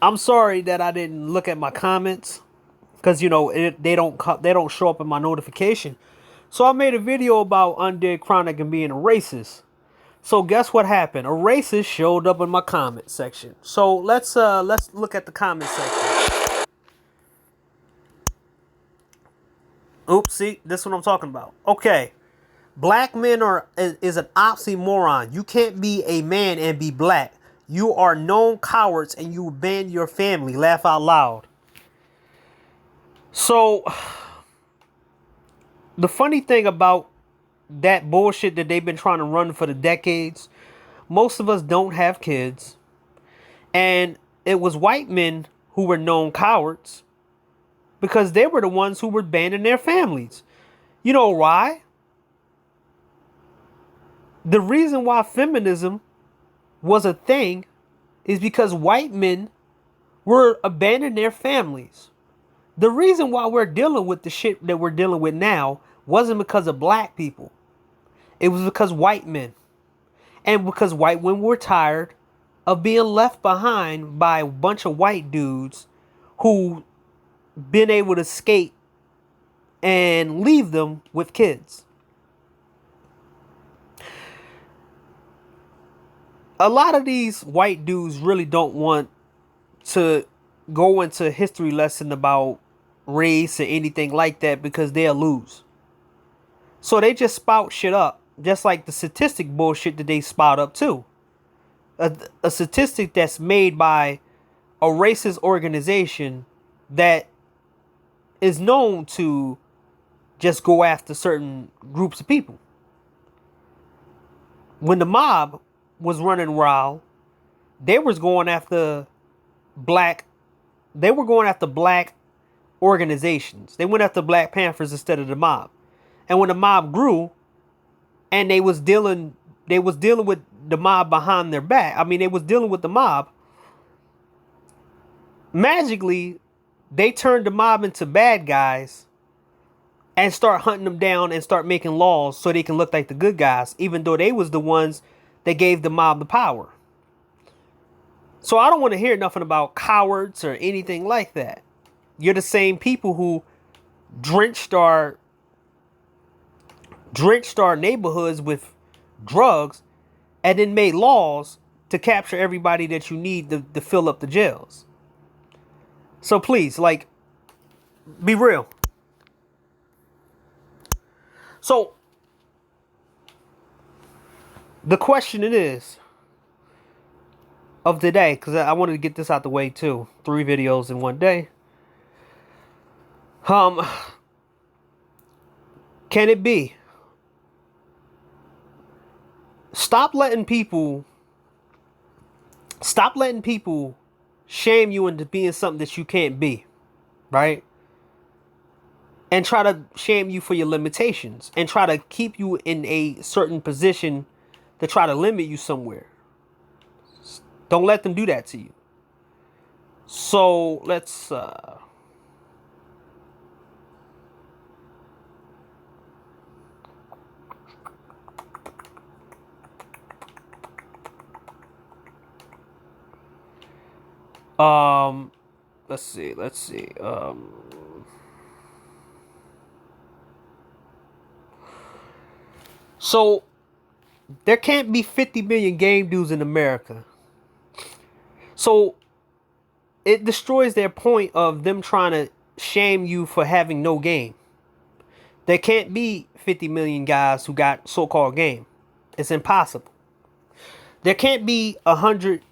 I'm sorry that I didn't look at my comments because they don't show up in my notification. So I made a video about Undead Chronic and being a racist. So guess what happened? A racist showed up in my comment section. So let's look at the comment section. Oops, see, this is what I'm talking about. Okay. Black men is an oxymoron. You can't be a man and be black. You are known cowards and you abandon your family. Laugh out loud. So the funny thing about that bullshit that they've been trying to run for the decades, most of us don't have kids. And it was white men who were known cowards because they were the ones who were abandoning their families. You know why? The reason why feminism was a thing is because white men were abandoning their families. The reason why we're dealing with the shit that we're dealing with now wasn't because of black people. It was because white men. And because white women were tired of being left behind by a bunch of white dudes who been able to escape and leave them with kids. A lot of these white dudes really don't want to go into a history lesson about race or anything like that because they'll lose. So they just spout shit up, just like the statistic bullshit that they spout up too. A statistic that's made by a racist organization that is known to just go after certain groups of people. When the mob was running wild, they was going after black organizations. They went after Black Panthers instead of the mob. And when the mob grew and they was dealing with the mob behind their back. I mean, they was dealing with the mob. Magically, they turned the mob into bad guys and start hunting them down and start making laws so they can look like the good guys, even though they was the ones that gave the mob the power. So I don't want to hear nothing about cowards or anything like that. You're the same people who drenched our neighborhoods with drugs and then made laws to capture everybody that you need to fill up the jails. So please, be real. So the question it is of the day, because I wanted to get this out the way too. 3 videos in one day. Can it be? Stop letting people shame you into being something that you can't be, right? And try to shame you for your limitations and try to keep you in a certain position to try to limit you somewhere. Don't let them do that to you. So let's let's see. So there can't be 50 million game dudes in America. So it destroys their point of them trying to shame you for having no game. There can't be 50 million guys who got so-called game. It's impossible. There can't be 100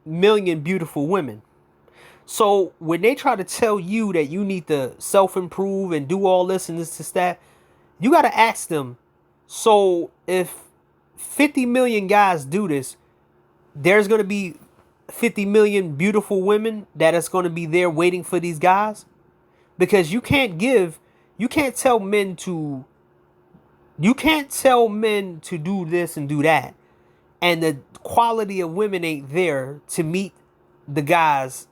million beautiful women. So when they try to tell you that you need to self-improve and do all this and this and that, you got to ask them, so if 50 million guys do this, there's going to be 50 million beautiful women that is going to be there waiting for these guys? Because you can't tell men to do this and do that, and the quality of women ain't there to meet the guys'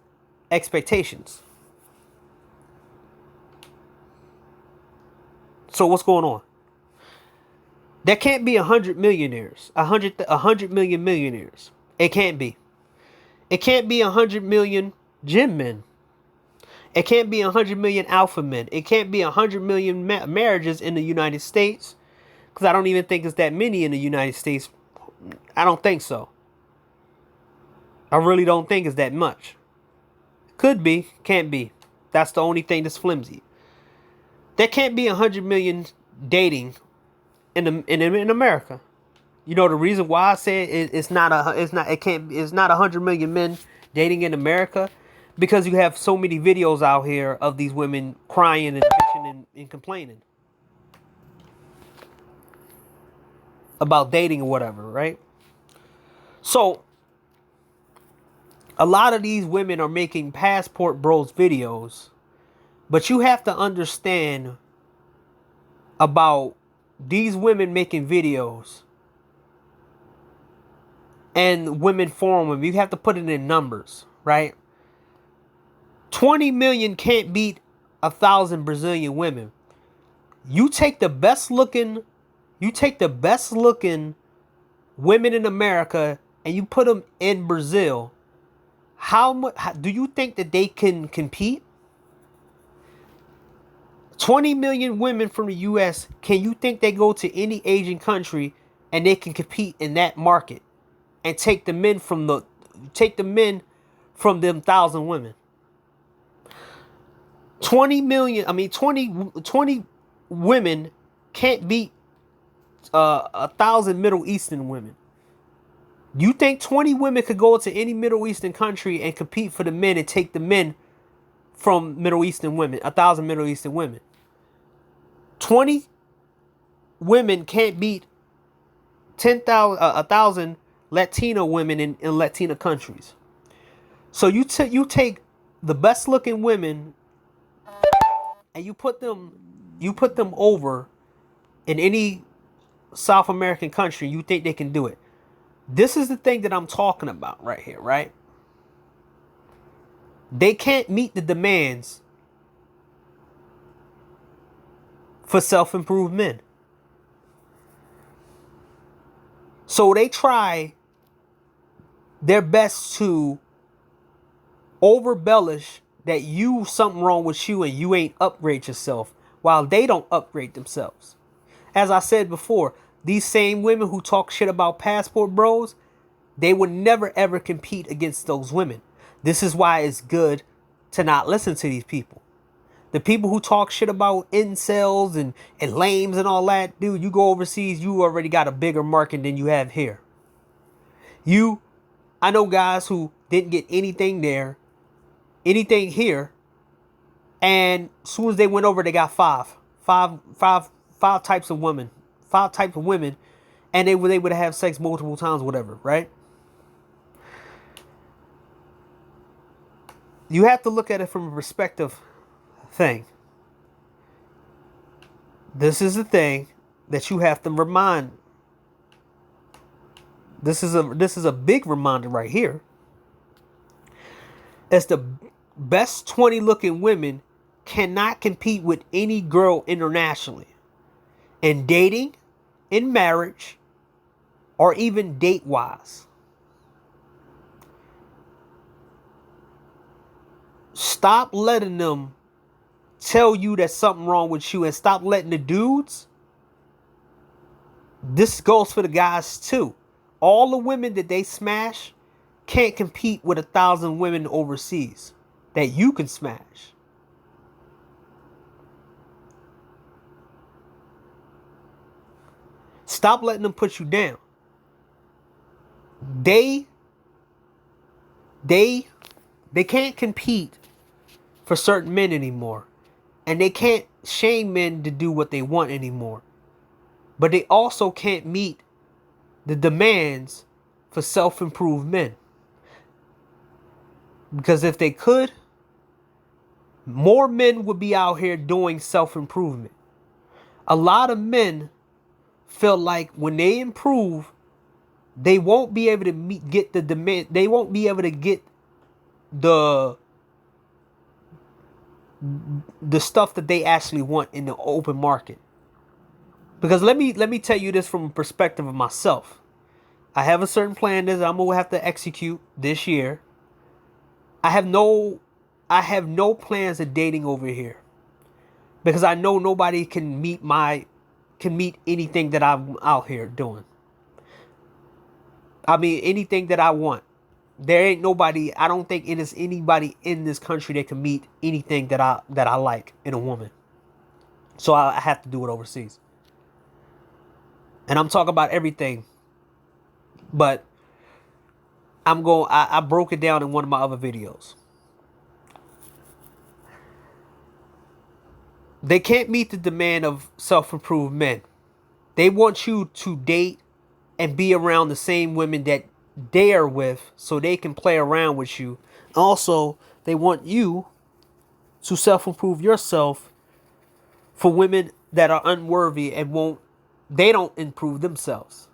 expectations. So what's going on? There can't be 100 millionaires, 100 million millionaires. It can't be. It can't be 100 million gym men. It can't be 100 million alpha men. It can't be 100 million marriages in the United States, because I don't even think it's that many in the United States. I don't think so. I really don't think it's that much. Could be, can't be. That's the only thing that's flimsy. There can't be 100 million dating in America. You know the reason why I say it's not 100 million men dating in America, because you have so many videos out here of these women crying and bitching and complaining about dating or whatever, right? So a lot of these women are making Passport Bros videos, but you have to understand about these women making videos and women forum them. You have to put it in numbers, right? 20 million can't beat 1,000 Brazilian women. You take the best looking women in America and you put them in Brazil. How much do you think that they can compete? 20 million women from the US, can you think they go to any Asian country and they can compete in that market and take the men from them 1,000 women? 20 women can't beat 1,000 Middle Eastern women. You think 20 women could go to any Middle Eastern country and compete for the men and take the men from Middle Eastern women, 1,000 Middle Eastern women? 20 women can't beat 1,000 Latino women in Latina countries. So you take the best looking women and you put them over in any South American country. You think they can do it? This is the thing that I'm talking about right here, right? They can't meet the demands for self-improved men. So they try their best to over-embellish that something wrong with you and you ain't upgrade yourself, while they don't upgrade themselves. As I said before, these same women who talk shit about Passport Bros, they would never ever compete against those women. This is why it's good to not listen to these people. The people who talk shit about incels and lames and all that, dude, you go overseas, you already got a bigger market than you have here. I know guys who didn't get anything here, and as soon as they went over, they got five types of women, and they were able to have sex multiple times, whatever, right? You have to look at it from a perspective thing. This is the thing that you have to remind. This is a big reminder right here. As the best 20 looking women cannot compete with any girl internationally in dating, in marriage, or even date wise. Stop letting them tell you that something wrong with you, and stop letting the dudes. This goes for the guys too. All the women that they smash can't compete with 1,000 women overseas that you can smash. Stop letting them put you down. They can't compete for certain men anymore. And they can't shame men to do what they want anymore. But they also can't meet the demands for self-improved men. Because if they could, more men would be out here doing self-improvement. A lot of men feel like when they improve, they won't be able to get the demand. They won't be able to get the stuff that they actually want in the open market. Because let me tell you this from a perspective of myself. I have a certain plan that I'm gonna have to execute this year. I have no plans of dating over here because I know nobody can meet anything that I'm out here doing. I mean anything that I want. There ain't nobody. I don't think it is anybody in this country that can meet anything that I like in a woman. So I have to do it overseas. And I'm talking about everything. But I broke it down in one of my other videos. They can't meet the demand of self-improved men. They want you to date and be around the same women that they are with so they can play around with you. Also, they want you to self-improve yourself for women that are unworthy and they don't improve themselves.